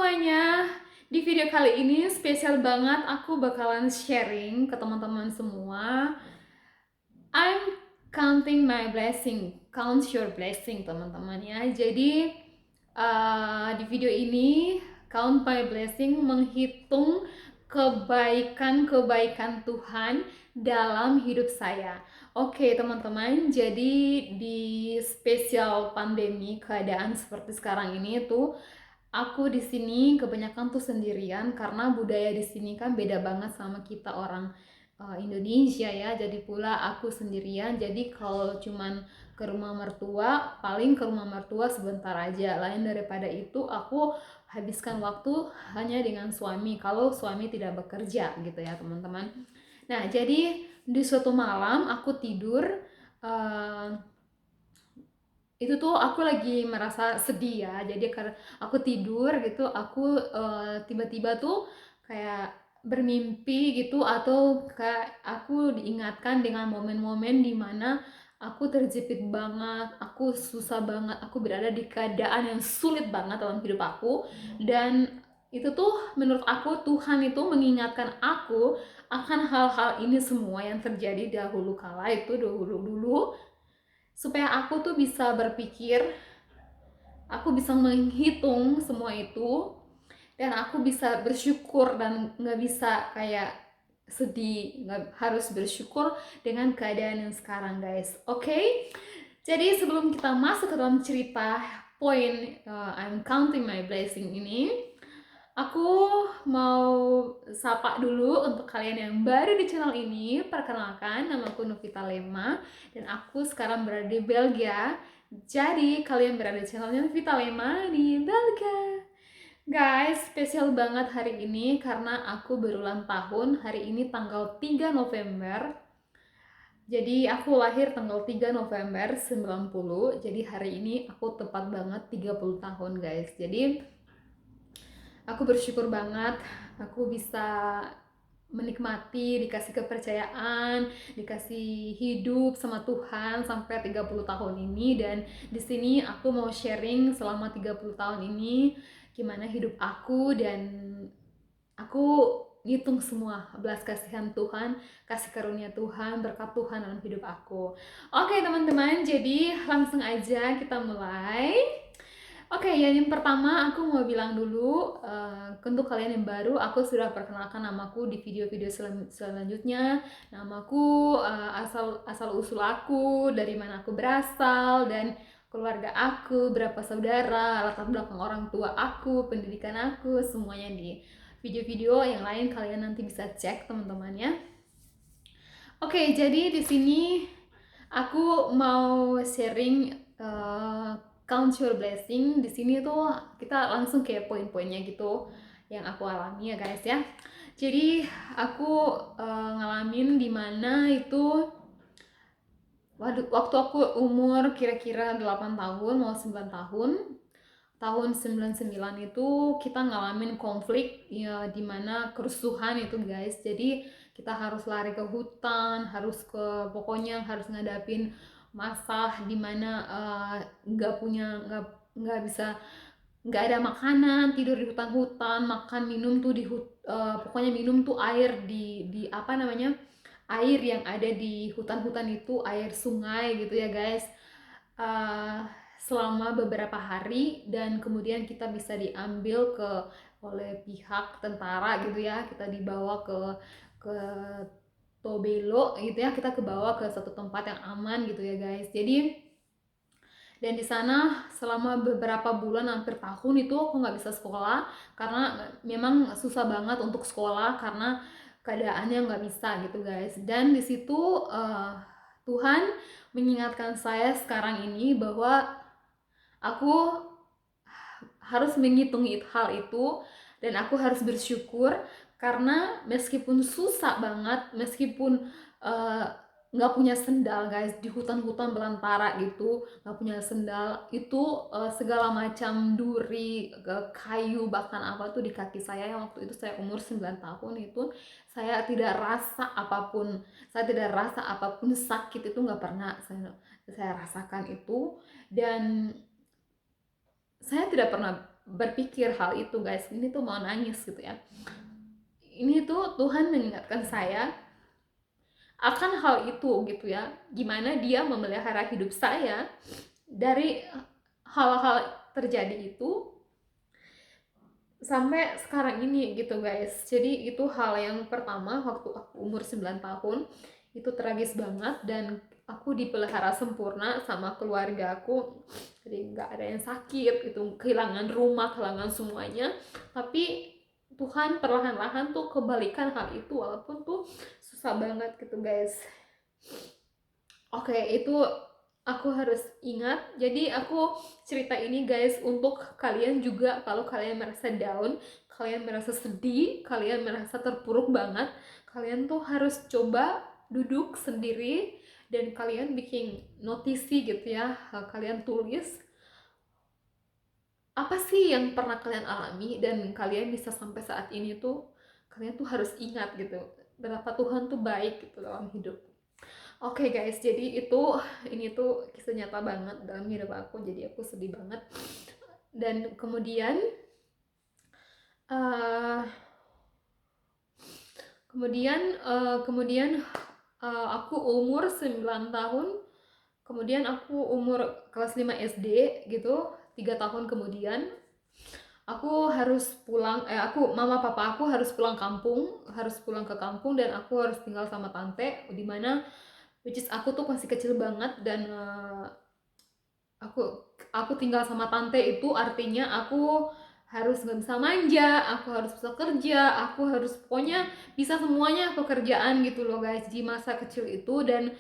semuanya, di video kali ini spesial banget aku bakalan sharing ke teman-teman semua. I'm counting my blessing, count your blessing teman-teman ya. Jadi di video ini count my blessing menghitung kebaikan-kebaikan Tuhan dalam hidup saya. Oke teman-teman, jadi di spesial pandemi keadaan seperti sekarang ini tuh aku di sini kebanyakan tuh sendirian karena budaya di sini kan beda banget sama kita orang Indonesia ya. Jadi pula aku sendirian. Jadi kalau cuman ke rumah mertua, paling ke rumah mertua sebentar aja. Lain daripada itu aku habiskan waktu hanya dengan suami kalau suami tidak bekerja gitu ya, teman-teman. Nah, jadi di suatu malam aku tidur, eh, itu tuh aku lagi merasa sedih ya. Jadi karena aku tidur gitu, aku tiba-tiba tuh kayak bermimpi gitu, atau kayak aku diingatkan dengan momen-momen dimana aku terjepit banget, aku susah banget, aku berada di keadaan yang sulit banget dalam hidup aku. Dan itu tuh menurut aku Tuhan itu mengingatkan aku akan hal-hal ini semua yang terjadi dahulu kala itu, dahulu dulu, supaya aku tuh bisa berpikir, aku bisa menghitung semua itu, dan aku bisa bersyukur dan nggak bisa kayak sedih, nggak harus bersyukur dengan keadaan yang sekarang guys. Oke? Jadi sebelum kita masuk ke dalam cerita poin I'm counting my blessing ini, aku mau sapa dulu untuk kalian yang baru di channel ini. Perkenalkan, nama aku Novita Lema dan aku sekarang berada di Belgia. Jadi kalian berada di channelnya Novita Lema di Belgia. Guys, spesial banget hari ini karena aku berulang tahun. Hari ini tanggal 3 November. Jadi aku lahir tanggal 3 November 90. Jadi hari ini aku tepat banget 30 tahun guys. Jadi aku bersyukur banget aku bisa menikmati, dikasih kepercayaan, dikasih hidup sama Tuhan sampai 30 tahun ini. Dan di sini aku mau sharing selama 30 tahun ini gimana hidup aku, dan aku ngitung semua belas kasihan Tuhan, kasih karunia Tuhan, berkat Tuhan dalam hidup aku. Oke teman-teman, jadi langsung aja kita mulai. Oke, yang pertama aku mau bilang dulu, untuk kalian yang baru, aku sudah perkenalkan namaku di video-video selanjutnya. Namaku, asal usul aku, dari mana aku berasal, dan keluarga aku, berapa saudara, latar belakang orang tua aku, pendidikan aku, semuanya di video-video yang lain kalian nanti bisa cek teman-teman ya. Oke, jadi di sini aku mau sharing count your blessing. Di sini tuh kita langsung ke poin-poinnya gitu yang aku alami ya guys ya. Jadi aku ngalamin dimana itu waktu aku umur kira-kira 8 tahun mau 9 tahun. Tahun 99 itu kita ngalamin konflik ya, dimana kerusuhan itu guys. Jadi kita harus lari ke hutan, harus ke, pokoknya harus ngadapin masa dimana nggak punya, nggak bisa, nggak ada makanan, tidur di hutan-hutan, makan minum tuh pokoknya minum tuh air di apa namanya, air yang ada di hutan-hutan itu air sungai gitu ya guys. uh, Selama beberapa hari, dan kemudian kita bisa diambil oleh pihak tentara gitu ya, kita dibawa ke Tobelo gitu ya, kita kebawa ke satu tempat yang aman gitu ya guys. Jadi dan di sana selama beberapa bulan, hampir tahun itu aku nggak bisa sekolah karena memang susah banget untuk sekolah karena keadaannya nggak bisa gitu guys. Dan di situ Tuhan mengingatkan saya sekarang ini bahwa aku harus menghitung hal itu, dan aku harus bersyukur karena meskipun susah banget, meskipun eh, nggak punya sendal guys, di hutan-hutan belantara gitu, nggak punya sendal itu, segala macam duri, kayu, bahkan apa tuh di kaki saya yang waktu itu saya umur 9 tahun itu, saya tidak rasa apapun, sakit itu nggak pernah saya rasakan itu. Dan saya tidak pernah berpikir hal itu guys, ini tuh mau nangis gitu ya. Ini tuh Tuhan mengingatkan saya akan hal itu gitu ya, gimana dia memelihara hidup saya dari hal-hal terjadi itu sampai sekarang ini gitu guys. Jadi itu hal yang pertama waktu aku umur 9 tahun, itu tragis banget, dan aku dipelihara sempurna sama keluarga aku, jadi nggak ada yang sakit, itu kehilangan rumah, kehilangan semuanya, tapi Tuhan perlahan-lahan tuh kembalikan hal itu, walaupun tuh susah banget gitu guys. Oke, itu aku harus ingat. Jadi aku cerita ini guys untuk kalian juga, kalau kalian merasa down, kalian merasa sedih, kalian merasa terpuruk banget, kalian tuh harus coba duduk sendiri dan kalian bikin notisi gitu ya. Kalian tulis apa sih yang pernah kalian alami dan kalian bisa sampai saat ini tuh, kalian tuh harus ingat gitu berapa Tuhan tuh baik gitu dalam hidup. Oke guys, jadi ini tuh kisah nyata banget dalam hidup aku, jadi aku sedih banget. Dan kemudian uh, aku umur 9 tahun, kemudian aku umur kelas 5 SD gitu, 3 tahun kemudian aku harus pulang, mama papa aku harus pulang kampung, harus pulang ke kampung, dan aku harus tinggal sama tante, di mana which is aku tuh masih kecil banget, dan aku tinggal sama tante itu artinya aku harus nggak bisa manja, aku harus bisa kerja, aku harus pokoknya bisa semuanya pekerjaan gitu loh guys di masa kecil itu. Dan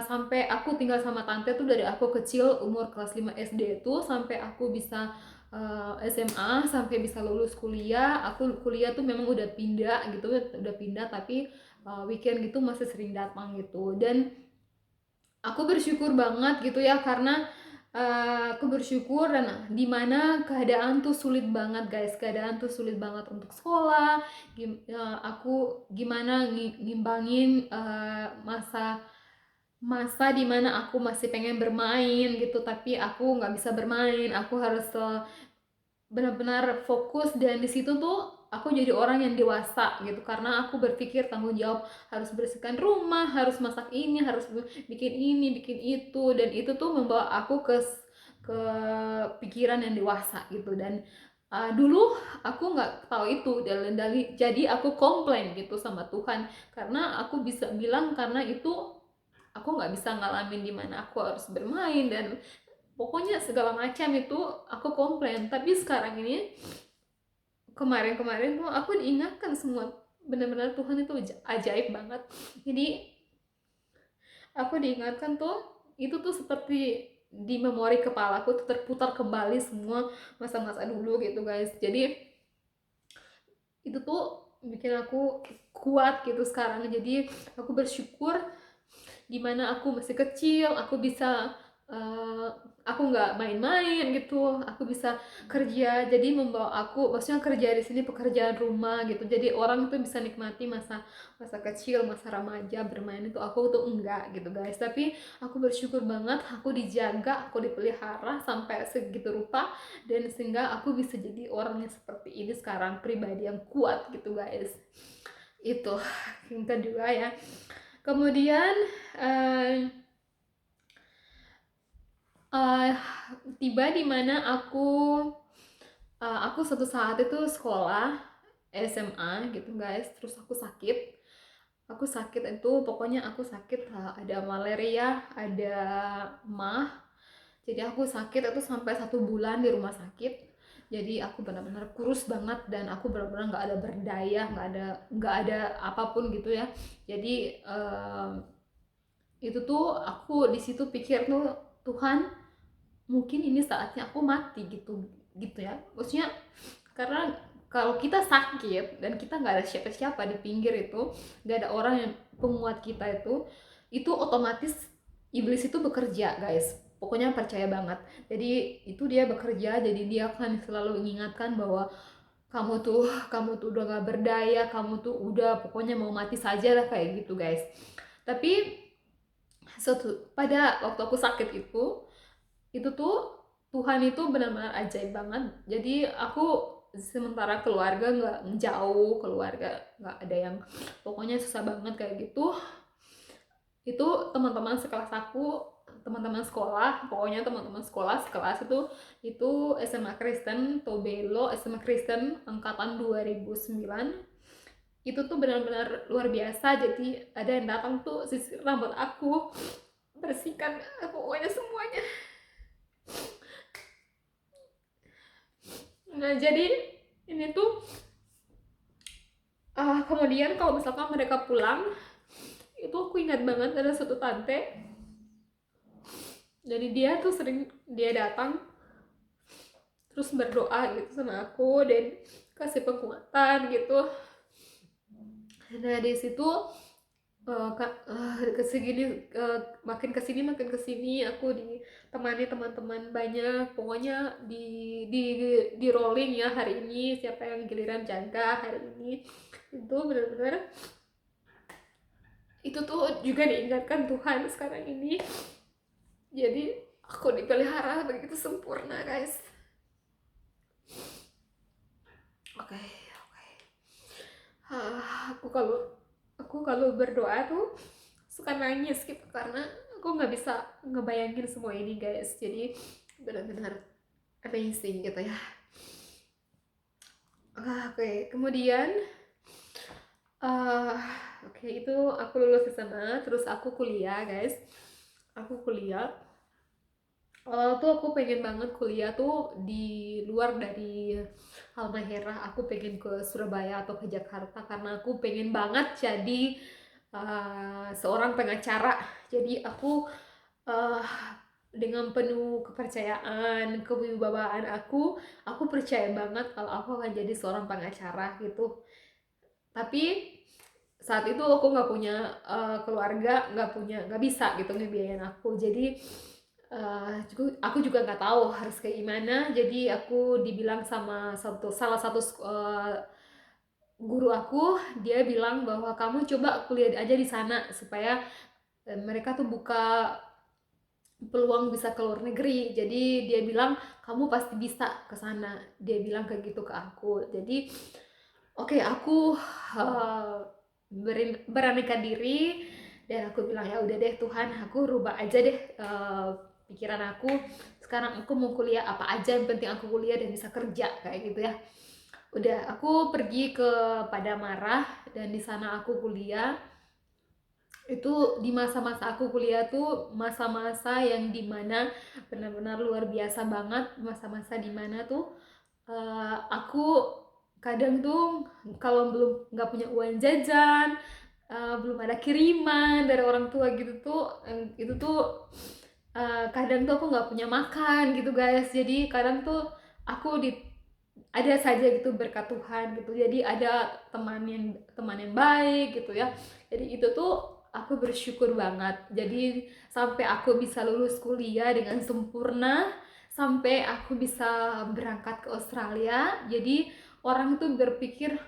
sampai aku tinggal sama tante tuh dari aku kecil umur kelas 5 SD tuh sampai aku bisa SMA, sampai bisa lulus kuliah. Aku kuliah tuh memang udah pindah gitu, udah pindah, tapi weekend gitu masih sering datang gitu. Dan aku bersyukur banget gitu ya, karena aku bersyukur, dan dimana keadaan tuh sulit banget guys, keadaan tuh sulit banget untuk sekolah. Aku gimana ngimbangin masa masa dimana aku masih pengen bermain gitu, tapi aku nggak bisa bermain, aku harus benar-benar fokus. Dan di situ tuh aku jadi orang yang dewasa gitu, karena aku berpikir tanggung jawab, harus bersihkan rumah, harus masak ini, harus bikin ini, bikin itu, dan itu tuh membawa aku ke pikiran yang dewasa gitu. Dan dulu aku nggak tahu itu, dan jadi aku komplain gitu sama Tuhan, karena aku bisa bilang karena itu aku nggak bisa ngalamin dimana aku harus bermain, dan pokoknya segala macam itu aku komplain. Tapi sekarang ini, kemarin-kemarin tuh aku diingatkan semua, benar-benar Tuhan itu ajaib banget. Jadi aku diingatkan tuh, itu tuh seperti di memori kepala aku tuh terputar kembali semua masa-masa dulu gitu guys. Jadi itu tuh bikin aku kuat gitu sekarang. Jadi aku bersyukur dimana aku masih kecil, aku bisa uh, aku nggak main-main gitu, aku bisa kerja, jadi membawa aku, maksudnya kerja di sini pekerjaan rumah gitu, jadi orang tuh bisa nikmati masa masa kecil, masa remaja bermain itu, aku tuh enggak gitu guys. Tapi aku bersyukur banget aku dijaga, aku dipelihara sampai segitu rupa, dan sehingga aku bisa jadi orang yang seperti ini sekarang, pribadi yang kuat gitu guys. Itu yang kedua ya. Kemudian uh, uh, tiba di mana aku suatu saat itu sekolah SMA gitu guys, terus aku sakit itu, pokoknya aku sakit, ada malaria, ada mah, jadi aku sakit itu sampai 1 bulan di rumah sakit. Jadi aku benar-benar kurus banget, dan aku benar-benar nggak ada berdaya, nggak ada apapun gitu ya. Jadi itu tuh aku di situ pikir tuh, Tuhan, mungkin ini saatnya aku mati gitu gitu ya, maksudnya karena kalau kita sakit dan kita nggak ada siapa-siapa di pinggir itu, nggak ada orang yang penguat kita itu otomatis iblis itu bekerja guys, pokoknya percaya banget. Jadi itu dia bekerja, jadi dia akan selalu mengingatkan bahwa kamu tuh udah gak berdaya, kamu tuh udah pokoknya mau mati saja lah, kayak gitu guys. Tapi pada waktu aku sakit itu tuh Tuhan itu benar-benar ajaib banget. Jadi aku sementara keluarga nggak jauh, keluarga nggak ada yang pokoknya susah banget kayak gitu, itu teman-teman sekelas aku, teman-teman sekolah, pokoknya teman-teman sekolah sekelas itu SMA Kristen Tobelo, SMA Kristen angkatan 2009, itu tuh benar-benar luar biasa. Jadi ada yang datang tuh sisir rambut aku, bersihkan pokoknya semuanya. Nah jadi ini tuh kemudian kalau misalkan mereka pulang, itu aku ingat banget ada satu tante, jadi dia tuh sering dia datang terus berdoa gitu sama aku dan kasih penguatan gitu. Nah di situ kesini makin kesini aku ditemani teman-teman banyak, pokoknya di di rolling ya, hari ini siapa yang giliran jaga hari ini. Itu benar-benar itu tuh juga diingatkan Tuhan sekarang ini. Jadi aku dipelihara begitu sempurna guys. Oke, oke. Aku kalau berdoa tuh suka nangis gitu karena aku nggak bisa ngebayangin semua ini guys. Jadi benar-benar amazing gitu ya. Oke, kemudian uh, oke, itu aku lulus SMA, terus aku kuliah guys. Aku kuliah. Awal tuh aku pengen banget kuliah tuh di luar dari Halmahera. Aku pengen ke Surabaya atau ke Jakarta karena aku pengen banget jadi seorang pengacara. Jadi aku uh, dengan penuh kepercayaan, kewibawaan aku percaya banget kalau aku akan jadi seorang pengacara gitu. Tapi saat itu aku nggak punya keluarga, nggak bisa gitu ngebiayain aku. Jadi aku juga nggak tahu harus kayak gimana. Jadi aku dibilang sama salah satu guru aku, dia bilang bahwa kamu coba kuliah aja di sana supaya mereka tuh buka peluang bisa ke luar negeri. Jadi dia bilang kamu pasti bisa ke sana. Dia bilang kayak gitu ke aku. Jadi oke, aku beranikan diri dan aku bilang ya udah deh Tuhan, aku rubah aja deh pikiran aku. Sekarang aku mau kuliah apa aja, yang penting aku kuliah dan bisa kerja kayak gitu ya. Udah, aku pergi ke Padamarah dan di sana aku kuliah. Itu di masa-masa aku kuliah tuh masa-masa yang dimana benar-benar luar biasa banget, masa-masa dimana tuh aku kadang tuh kalau belum nggak punya uang jajan, belum ada kiriman dari orang tua gitu tuh, itu tuh kadang tuh aku nggak punya makan gitu guys. Jadi kadang tuh aku ada saja gitu berkat Tuhan gitu. Jadi ada teman yang baik gitu ya. Jadi itu tuh aku bersyukur banget. Jadi sampai aku bisa lulus kuliah dengan sempurna, sampai aku bisa berangkat ke Australia. Jadi orang itu berpikir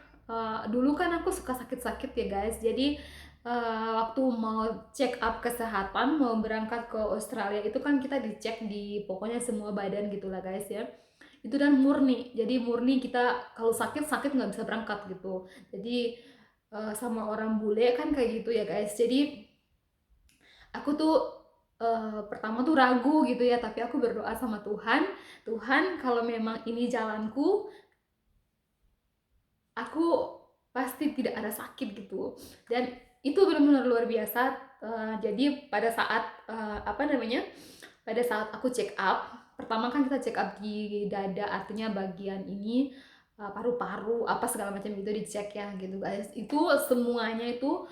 dulu kan aku suka sakit-sakit ya guys. Jadi waktu mau check up kesehatan, mau berangkat ke Australia itu kan kita dicek di pokoknya semua badan gitulah guys ya. Itu dan murni, jadi murni kita kalau sakit sakit nggak bisa berangkat gitu. Jadi sama orang bule kan kayak gitu ya guys. Jadi aku tuh pertama tuh ragu gitu ya, tapi aku berdoa sama Tuhan. Tuhan, kalau memang ini jalanku, aku pasti tidak ada sakit gitu. Dan itu benar-benar luar biasa. Jadi pada saat apa namanya, pada saat aku check up, pertama kan kita check up di dada, artinya bagian ini paru-paru apa segala macam itu dicek ya gitu guys. Itu semuanya itu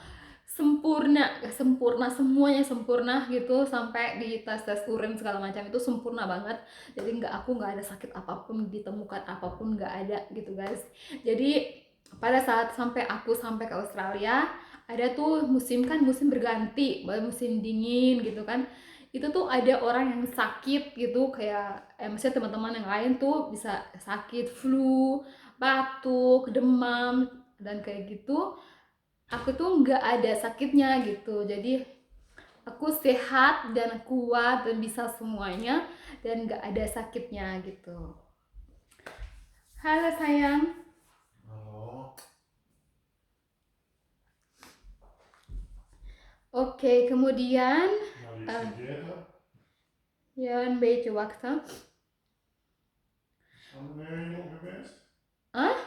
sempurna, sempurna, semuanya sempurna gitu, sampai di tes urin segala macam itu sempurna banget. Jadi aku nggak ada sakit apapun, ditemukan apapun nggak ada gitu guys. Jadi pada saat sampai ke Australia, ada tuh musim kan, musim berganti, musim dingin gitu kan. Itu tuh ada orang yang sakit gitu, kayak maksudnya teman-teman yang lain tuh bisa sakit flu, batuk, demam dan kayak gitu. Aku tuh nggak ada sakitnya gitu. Jadi aku sehat dan kuat dan bisa semuanya dan gak ada sakitnya gitu. Halo sayang. Halo, Oke, kemudian nou die eh, studeren. ya een beetje wachten. Is Anne jong geweest? Ah,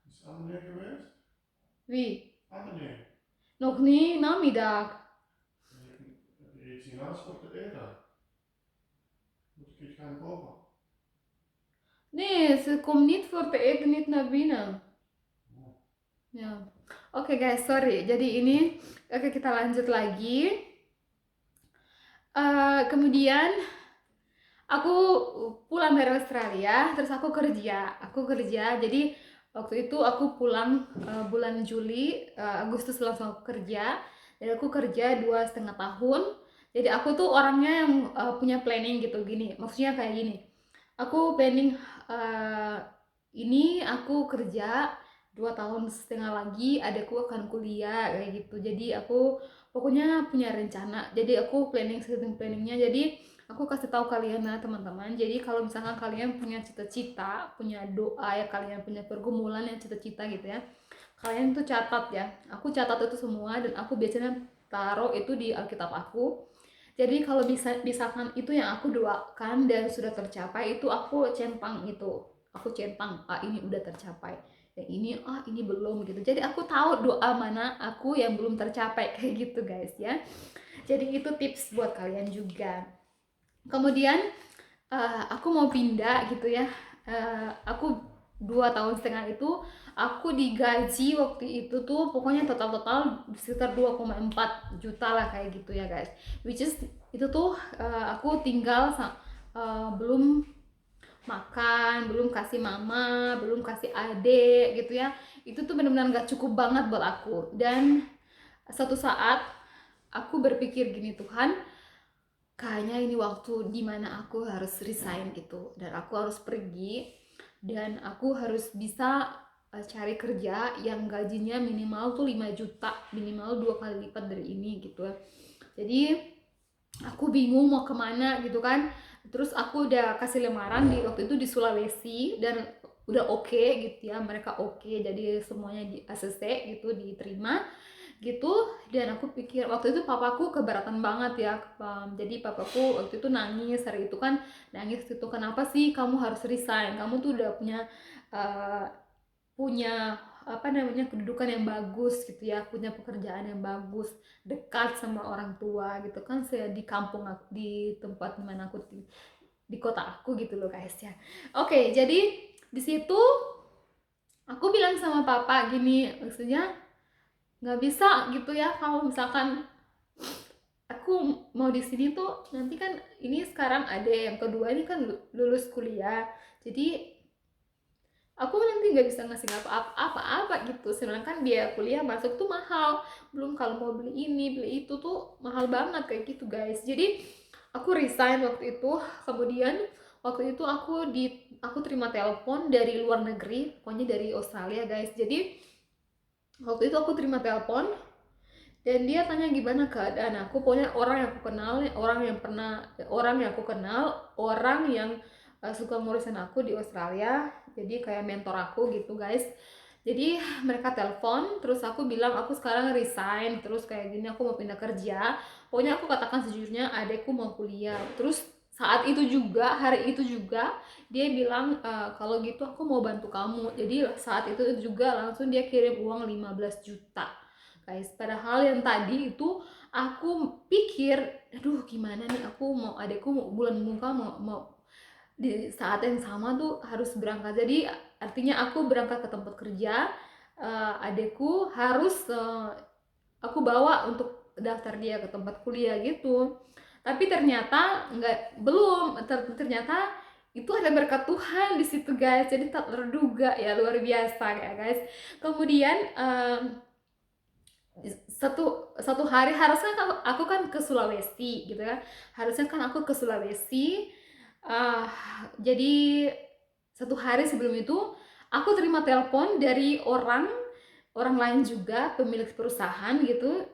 Is Anne geweest? wie? Anne, Nog niet namiddag. heb je iets in huis voor te eten? Moet ik iets gaan kopen? Nee, ze komt niet voor te eten, niet naar binnen. Oh. Ya. Oke guys, sorry. Jadi ini, oke kita lanjut lagi. Kemudian aku pulang dari Australia, terus aku kerja. Jadi waktu itu aku pulang bulan Juli, Agustus langsung aku kerja. Dan aku kerja 2,5 tahun. Jadi aku tuh orangnya yang punya planning gitu gini. Maksudnya kayak gini. Aku planning eh, ini aku kerja 2,5 tahun lagi, adekku akan kuliah kayak gitu. Jadi aku pokoknya punya rencana. Jadi aku setting planningnya. Jadi aku kasih tahu kalian lah teman-teman. Jadi kalau misalkan kalian punya cita-cita, punya doa ya, kalian punya pergumulan yang cita-cita gitu ya, kalian tuh catat ya. Aku catat itu semua dan aku biasanya taruh itu di Alkitab aku. Jadi kalau misalkan itu yang aku doakan dan sudah tercapai, itu aku centang itu. Aku centang, ini udah tercapai. Yang ini, ini belum gitu. Jadi aku tahu doa mana aku yang belum tercapai kayak gitu guys ya. Jadi itu tips buat kalian juga. Kemudian aku mau pindah gitu ya. Aku 2,5 tahun itu aku digaji waktu itu tuh pokoknya total sekitar 2,4 juta lah kayak gitu ya guys, which is itu tuh aku tinggal belum makan, belum kasih mama, belum kasih adik gitu ya. Itu tuh benar-benar gak cukup banget buat aku. Dan suatu saat aku berpikir gini, Tuhan, kayaknya ini waktu dimana aku harus resign gitu dan aku harus pergi dan aku harus bisa cari kerja yang gajinya minimal tuh 5 juta, minimal 2 kali lipat dari ini gitu. Jadi aku bingung mau kemana gitu kan. Terus aku udah kasih lamaran di waktu itu di Sulawesi dan udah oke gitu ya, mereka oke, jadi semuanya di ACC gitu diterima gitu. Dan aku pikir waktu itu papaku keberatan banget ya, jadi papaku waktu itu nangis hari itu kan, nangis itu kenapa sih kamu harus resign, kamu tuh udah uh, punya apa namanya kedudukan yang bagus gitu ya, punya pekerjaan yang bagus, dekat sama orang tua gitu kan, saya di kampung di tempat dimana aku di kota aku gitu loh guys ya. Oke, jadi di situ aku bilang sama papa gini, maksudnya nggak bisa gitu ya kalau misalkan aku mau di sini tuh nanti kan, ini sekarang ada yang kedua ini kan lulus kuliah, jadi aku nanti nggak bisa ngasih apa-apa gitu, sedangkan biaya kuliah masuk tuh mahal, belum kalau mau beli ini beli itu tuh mahal banget kayak gitu guys. Jadi aku resign waktu itu. Kemudian waktu itu aku terima telepon dari luar negeri, pokoknya dari Australia guys. Jadi waktu itu aku terima telepon dan dia tanya gimana keadaan aku, pokoknya orang yang aku kenal, orang yang suka ngurusin aku di Australia, jadi kayak mentor aku gitu guys. Jadi mereka telepon, terus aku bilang aku sekarang resign, terus kayak gini aku mau pindah kerja. Pokoknya aku katakan sejujurnya adekku mau kuliah. Terus saat itu juga, hari itu juga dia bilang kalau gitu aku mau bantu kamu. Jadi saat itu juga langsung dia kirim uang 15 juta guys. Padahal yang tadi itu aku pikir, aduh gimana nih, aku mau adekku mau bulan muka mau di saat yang sama tuh harus berangkat. Jadi artinya aku berangkat ke tempat kerja, adekku harus aku bawa untuk daftar dia ke tempat kuliah gitu. Tapi ternyata nggak, belum ternyata itu ada berkat Tuhan di situ guys, jadi tak terduga ya, luar biasa ya guys. Kemudian satu hari harusnya aku kan ke Sulawesi gitu ya, harusnya kan aku ke Sulawesi. uh, jadi satu hari sebelum itu aku terima telepon dari orang orang lain juga, pemilik perusahaan gitu,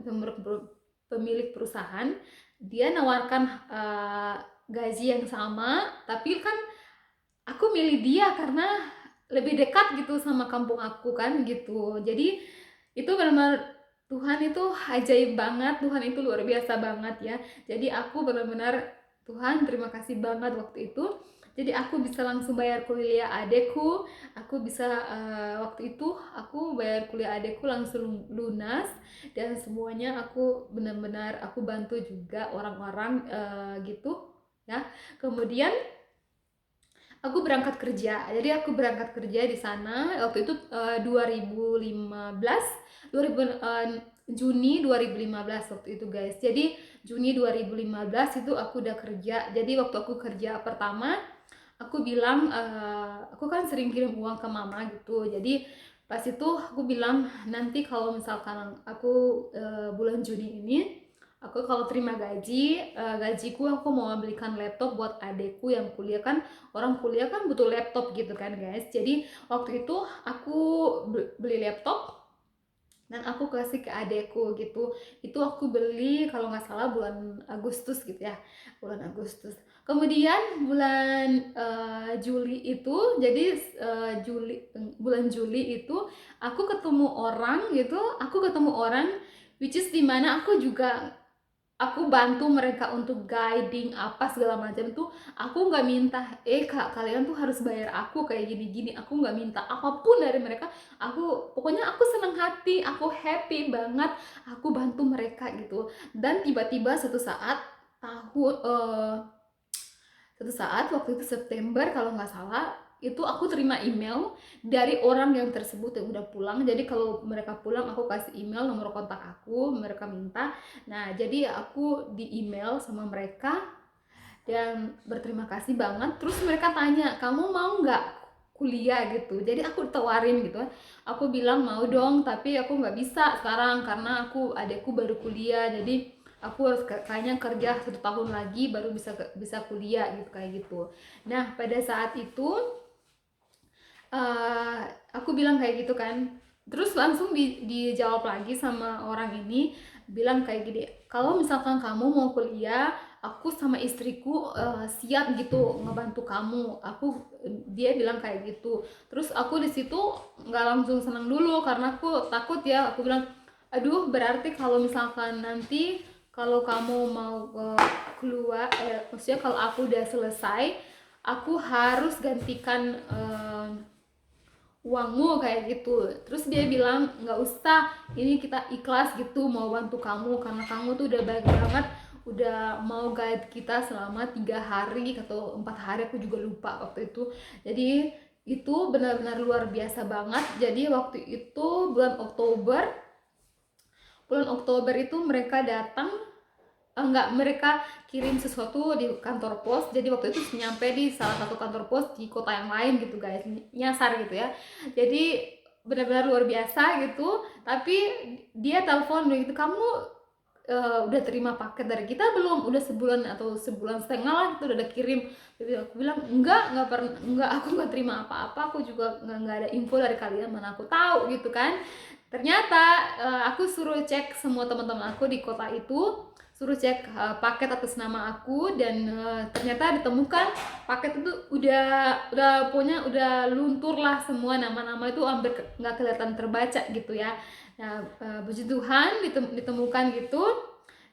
pemilik perusahaan. dia nawarkan gaji yang sama, tapi kan aku milih dia karena lebih dekat gitu sama kampung aku kan gitu. Jadi itu benar-benar Tuhan itu ajaib banget, Tuhan itu luar biasa banget ya. Jadi aku benar-benar Tuhan terima kasih banget waktu itu. Jadi aku bisa langsung bayar kuliah adekku, aku bisa waktu itu aku bayar kuliah adekku langsung lunas, dan semuanya aku benar-benar aku bantu juga orang-orang gitu ya. Kemudian aku berangkat kerja. Jadi aku berangkat kerja di sana waktu itu 2015, 2000 Juni 2015 waktu itu guys. Jadi Juni 2015 itu aku udah kerja. Jadi waktu aku kerja pertama, aku bilang aku kan sering kirim uang ke mama gitu. Jadi pas itu aku bilang nanti kalau misalkan aku bulan Juni ini aku kalau terima gajiku aku mau belikan laptop buat adekku yang kuliah kan, orang kuliah kan butuh laptop gitu kan guys. Jadi waktu itu aku beli laptop dan aku kasih ke adekku gitu. Itu aku beli kalau nggak salah bulan Agustus gitu ya, bulan Agustus. Kemudian bulan Juli itu, jadi bulan Juli itu aku ketemu orang which is dimana aku bantu mereka untuk guiding apa segala macam tuh. Aku nggak minta kak kalian tuh harus bayar aku kayak gini-gini, aku nggak minta apapun dari mereka. Pokoknya aku senang hati, aku happy banget, aku bantu mereka gitu. Dan tiba-tiba satu saat waktu itu September kalau nggak salah, itu aku terima email dari orang yang tersebut yang udah pulang. Jadi kalau mereka pulang aku kasih email nomor kontak aku, mereka minta. Nah jadi aku di email sama mereka dan berterima kasih banget. Terus mereka tanya, kamu mau nggak kuliah gitu? Jadi aku tawarin gitu. Aku bilang mau dong, tapi aku nggak bisa sekarang karena adekku baru kuliah. Jadi aku harus kayaknya kerja 1 tahun lagi baru bisa kuliah gitu kayak gitu. Nah pada saat itu uh, aku bilang kayak gitu kan. Terus langsung dijawab lagi sama orang ini, bilang kayak gini, kalau misalkan kamu mau kuliah, aku sama istriku siap gitu ngebantu kamu. Dia bilang kayak gitu. Terus aku di situ nggak langsung senang dulu karena aku takut ya. Aku bilang, aduh berarti kalau misalkan nanti kalau kamu mau keluar, maksudnya kalau aku udah selesai, aku harus gantikan uangmu kayak gitu. Terus dia bilang nggak usah, ini kita ikhlas gitu mau bantu kamu karena kamu tuh udah baik banget, udah mau guide kita selama 3 hari atau 4 hari, aku juga lupa waktu itu. Jadi itu benar-benar luar biasa banget. Jadi waktu itu bulan Oktober itu mereka datang, enggak, mereka kirim sesuatu di kantor pos. Jadi waktu itu nyampe di salah satu kantor pos di kota yang lain gitu guys, nyasar gitu ya. Jadi benar-benar luar biasa gitu. Tapi dia telepon gitu, kamu udah terima paket dari kita belum? Udah sebulan atau sebulan setengah lah itu udah kirim. Jadi aku bilang nggak pernah, nggak, aku nggak terima apa-apa, aku juga nggak ada info dari kalian, mana aku tahu gitu kan. Ternyata aku suruh cek semua teman-teman aku di kota itu, suruh cek paket atas nama aku, dan ternyata ditemukan paket itu udah punya, udah luntur lah semua, nama-nama itu hampir nggak kelihatan terbaca gitu ya. Nah puji Tuhan ditemukan gitu,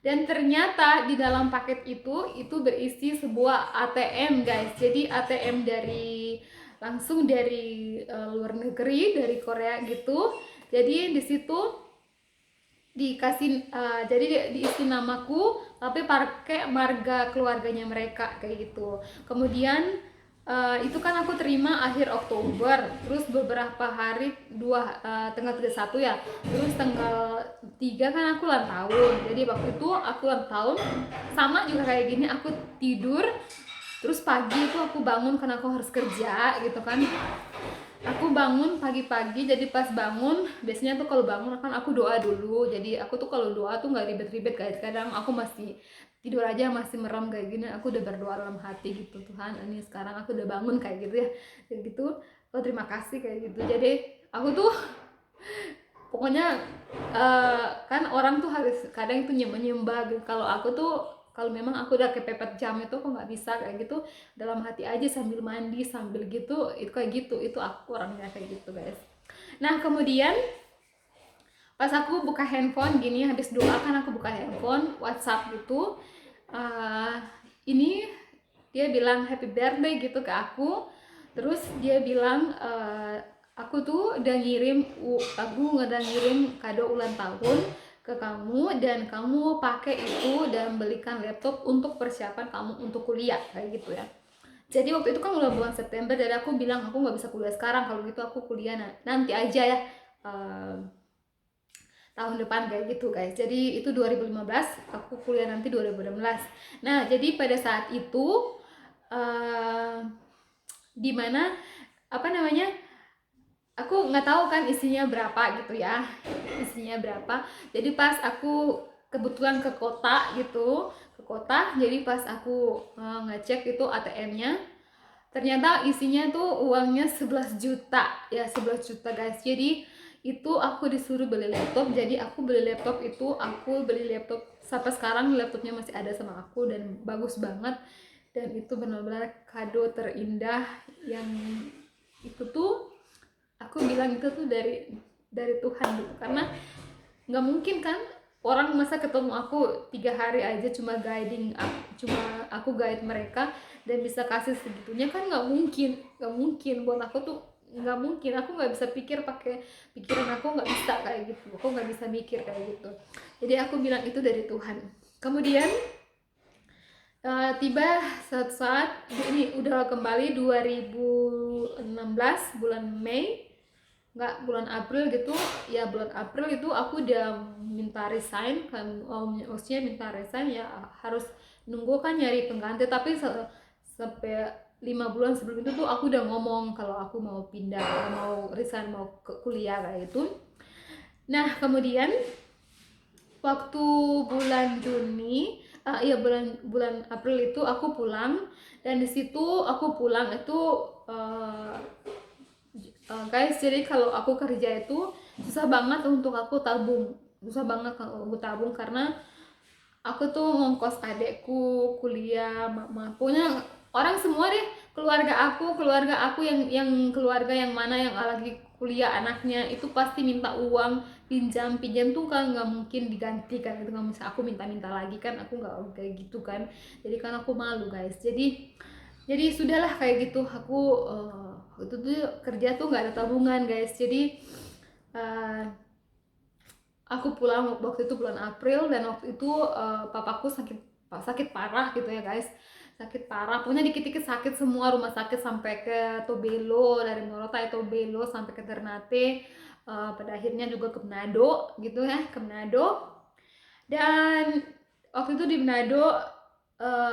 dan ternyata di dalam paket itu berisi sebuah ATM guys. Jadi ATM langsung dari luar negeri, dari Korea gitu. Jadi di situ dikasih jadi diisi namaku tapi pakai marga keluarganya mereka kayak gitu. Kemudian itu kan aku terima akhir Oktober, terus beberapa hari tanggal 31 ya, terus tanggal 3 kan aku ulang tahun. Jadi waktu itu aku ulang tahun sama juga kayak gini, aku tidur terus pagi itu aku bangun karena aku harus kerja gitu kan. Aku bangun pagi-pagi, jadi pas bangun biasanya tuh kalau bangun kan aku doa dulu. Jadi aku tuh kalau doa tuh nggak ribet-ribet guys. Kadang aku masih tidur aja masih merem kayak gini, aku udah berdoa dalam hati gitu, Tuhan ini sekarang aku udah bangun kayak gitu ya, kayak gitu. Oh terima kasih kayak gitu. Jadi aku tuh pokoknya kan orang tuh harus kadang itu menyembah gitu. Kalau aku tuh kalau memang aku udah kepepet jam itu aku nggak bisa kayak gitu, dalam hati aja sambil mandi sambil gitu, itu kayak gitu, itu aku orangnya kayak gitu guys. Nah kemudian pas aku buka handphone gini, habis doa kan aku buka handphone WhatsApp gitu, uh, ini dia bilang happy birthday gitu ke aku. Terus dia bilang aku tuh udah ngirim kado ulang tahun ke kamu, dan kamu pakai itu dan belikan laptop untuk persiapan kamu untuk kuliah kayak gitu ya. Jadi waktu itu kan udah bulan September, dan aku bilang aku nggak bisa kuliah sekarang, kalau gitu aku kuliah nanti aja ya, uh, tahun depan kayak gitu guys. Jadi itu 2015, aku kuliah nanti 2016. Nah jadi pada saat itu uh, dimana apa namanya, aku nggak tahu kan isinya berapa gitu ya, isinya berapa. Jadi pas aku kebetulan ke kota gitu, ke kota, jadi pas aku ngecek itu ATM-nya, ternyata isinya tuh uangnya 11 juta ya, 11 juta guys. Jadi itu aku disuruh beli laptop, jadi aku beli laptop itu, aku beli laptop sampai sekarang laptopnya masih ada sama aku dan bagus banget, dan itu benar-benar kado terindah yang itu tuh, aku bilang itu tuh dari Tuhan gitu. Karena nggak mungkin kan orang masa ketemu aku 3 hari aja cuma cuma aku guide mereka dan bisa kasih segitunya, kan nggak mungkin, nggak mungkin buat aku tuh, nggak mungkin. Aku nggak bisa pikir pakai pikiran, aku nggak bisa kayak gitu, aku nggak bisa mikir kayak gitu. Jadi aku bilang itu dari Tuhan. Kemudian tiba saat saat ini udah kembali 2016 bulan Mei, nggak bulan April gitu ya, bulan April itu aku udah minta resign kan, maksudnya minta resign ya, harus nunggu kan nyari pengganti. Tapi sampai 5 bulan sebelum itu tuh aku udah ngomong kalau aku mau pindah, mau resign, mau ke kuliah kayak gitu. Nah kemudian waktu bulan Juni, iya bulan bulan April itu aku pulang, dan di situ aku pulang itu guys, jadi kalau aku kerja itu susah banget untuk aku tabung, susah banget kalau aku tabung, karena aku tuh ngongkos adekku kuliah, mama, pokoknya orang semua deh, keluarga aku yang keluarga yang mana yang lagi kuliah anaknya itu pasti minta uang, pinjam pinjam tuh kan nggak mungkin digantikan itu, nggak bisa aku minta-minta lagi kan, aku nggak kayak gitu kan. Jadi kan aku malu guys, jadi sudahlah kayak gitu. Aku itu tuh kerja tuh nggak ada tabungan guys. Jadi uh, aku pulang waktu itu bulan April, dan waktu itu papaku sakit parah gitu ya guys, sakit parah, pokoknya dikit-dikit sakit, semua rumah sakit sampai ke Tobelo, dari Morotai Tobelo sampai ke Ternate, pada akhirnya juga ke Manado gitu ya, ke Manado. Dan waktu itu di Manado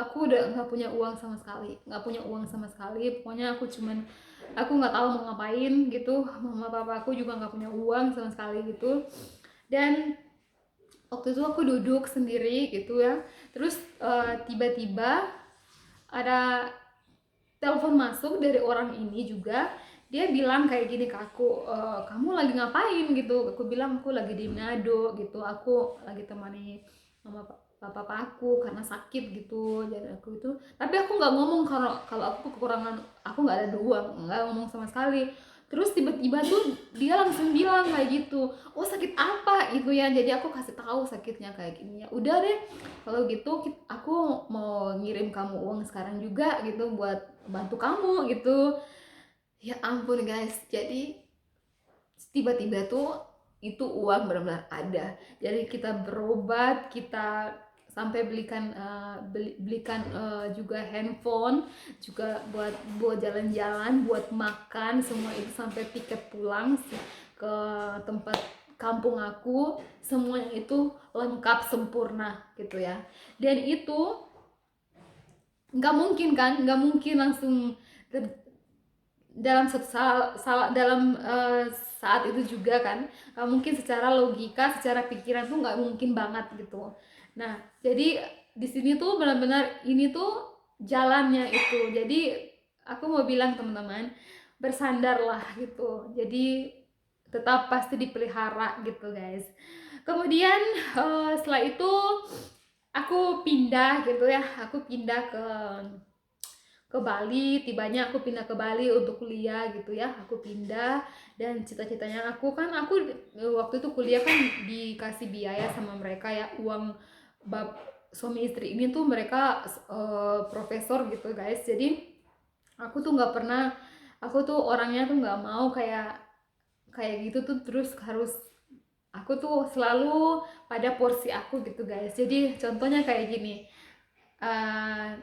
aku udah nggak punya uang sama sekali, nggak punya uang sama sekali, pokoknya aku nggak tahu mau ngapain gitu, mama papa aku juga nggak punya uang sama sekali gitu. Dan waktu itu aku duduk sendiri gitu ya, terus tiba-tiba ada telepon masuk dari orang ini juga. Dia bilang kayak gini ke aku, kamu lagi ngapain gitu. Aku bilang aku lagi di Manado gitu, aku lagi temani mama papa aku karena sakit gitu. Jadi aku itu, tapi aku nggak ngomong kalau aku kekurangan, aku nggak ada uang, nggak ngomong sama sekali. Terus tiba-tiba tuh dia langsung bilang kayak gitu, oh sakit apa itu ya. Jadi aku kasih tahu sakitnya kayak gini ya, udah deh kalau gitu aku mau ngirim kamu uang sekarang juga gitu buat bantu kamu gitu. Ya ampun guys, jadi tiba-tiba tuh itu uang benar-benar ada. Jadi kita berobat, kita sampai belikan juga handphone, juga buat jalan-jalan, buat makan, semua itu, sampai tiket pulang ke tempat kampung aku, semuanya itu lengkap sempurna gitu ya. Dan itu nggak mungkin kan, nggak mungkin langsung dalam dalam saat itu juga kan, nggak mungkin, secara logika, secara pikiran tuh nggak mungkin banget gitu. Nah jadi di sini tuh benar-benar ini tuh jalannya itu. Jadi aku mau bilang teman-teman, bersandarlah gitu, jadi tetap pasti dipelihara gitu guys. Kemudian setelah itu aku pindah gitu ya, aku pindah ke Bali, tibanya aku pindah ke Bali untuk kuliah gitu ya, aku pindah. Dan cita-citanya aku kan, aku waktu itu kuliah kan dikasih biaya sama mereka ya, uang bab suami istri ini tuh mereka profesor gitu guys. Jadi aku tuh nggak pernah, aku tuh orangnya tuh nggak mau kayak kayak gitu tuh terus harus, aku tuh selalu pada porsi aku gitu guys. Jadi contohnya kayak gini, eh,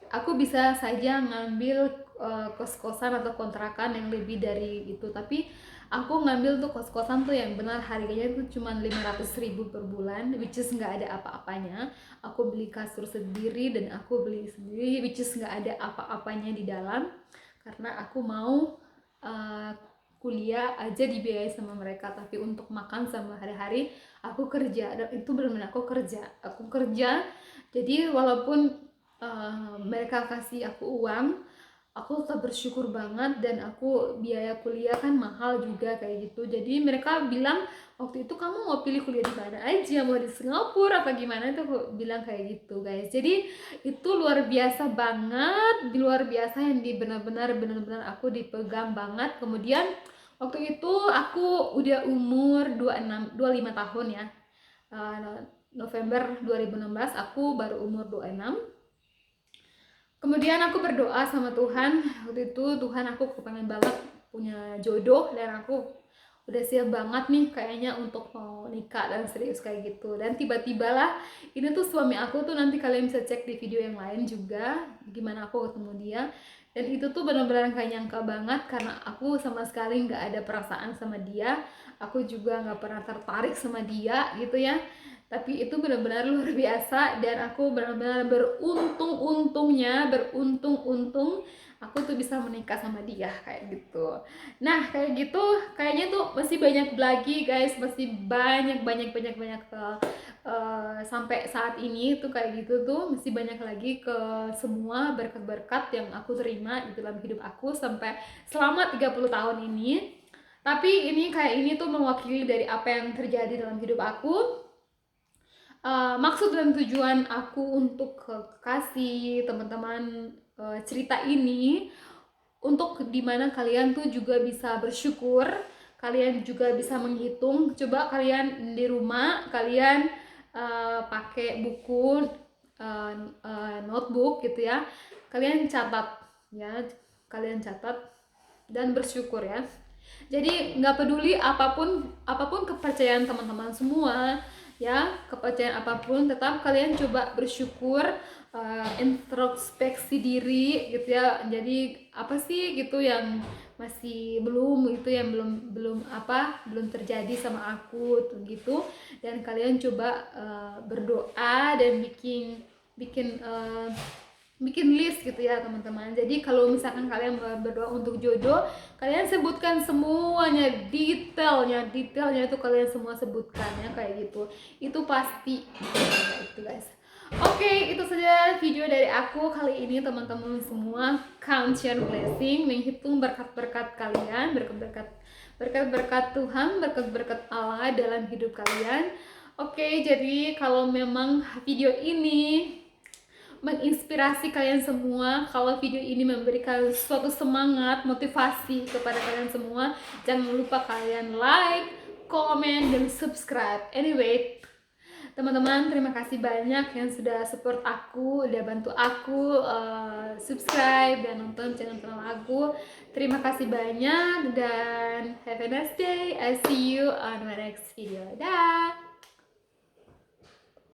aku bisa saja ngambil kos-kosan atau kontrakan yang lebih dari itu, tapi aku ngambil tuh kos-kosan tuh yang benar harganya tuh cuma 500.000 per bulan, which is nggak ada apa-apanya. Aku beli kasur sendiri dan aku beli sendiri, which is nggak ada apa-apanya di dalam, karena aku mau uh, kuliah aja dibiayai sama mereka, tapi untuk makan sama hari-hari aku kerja. Dan itu benar-benar aku kerja. Jadi walaupun mereka kasih aku uang, aku tetap bersyukur banget. Dan aku biaya kuliah kan mahal juga kayak gitu, jadi mereka bilang waktu itu, kamu mau pilih kuliah di mana aja, mau di Singapura apa gimana, itu aku bilang kayak gitu guys. Jadi itu luar biasa banget, luar biasa yang di benar-benar aku dipegang banget. Kemudian waktu itu aku udah umur 26 25 tahun ya. November 2016 aku baru umur 26. Kemudian aku berdoa sama Tuhan. Waktu itu Tuhan, aku kepengen banget punya jodoh, dan aku udah siap banget nih kayaknya untuk mau nikah dan serius kayak gitu. Dan tiba-tibalah ini tuh suami aku tuh, nanti kalian bisa cek di video yang lain juga gimana aku ketemu dia. Dan itu tuh benar-benar gak nyangka banget, karena aku sama sekali nggak ada perasaan sama dia. Aku juga nggak pernah tertarik sama dia gitu ya, tapi itu benar-benar luar biasa. Dan aku benar-benar beruntung-untung aku tuh bisa menikah sama dia kayak gitu. Nah kayak gitu, kayaknya tuh masih banyak lagi guys, masih banyak sampai saat ini tuh kayak gitu tuh masih banyak lagi ke semua berkat-berkat yang aku terima di dalam hidup aku sampai selama 30 tahun ini. Tapi ini kayak ini tuh mewakili dari apa yang terjadi dalam hidup aku. Maksud dan tujuan aku untuk kasih teman-teman cerita ini, untuk dimana kalian tuh juga bisa bersyukur, kalian juga bisa menghitung. Coba kalian di rumah, kalian pakai buku, notebook gitu ya, kalian catat ya, kalian catat dan bersyukur ya. Jadi nggak peduli apapun kepercayaan teman-teman semua ya, kepercayaan apapun, tetap kalian coba bersyukur, introspeksi diri gitu ya. Jadi apa sih gitu yang masih belum, itu yang belum terjadi sama aku tuh gitu. Dan kalian coba berdoa dan bikin bikin uh, bikin list gitu ya teman-teman. Jadi kalau misalkan kalian berdoa untuk jodoh, kalian sebutkan semuanya, detailnya itu kalian semua sebutkan ya kayak gitu. Itu pasti itu guys. Oke, itu saja video dari aku kali ini teman-teman semua. Count your blessing, menghitung berkat-berkat kalian, berkat-berkat Tuhan, berkat-berkat Allah dalam hidup kalian. Oke, jadi kalau memang video ini menginspirasi kalian semua, kalau video ini memberikan suatu semangat, motivasi kepada kalian semua, jangan lupa kalian like, komen, dan subscribe. Anyway, teman-teman, terima kasih banyak yang sudah support aku, udah bantu aku subscribe dan nonton channel aku. Terima kasih banyak dan have a nice day. I see you on my next video. Dah.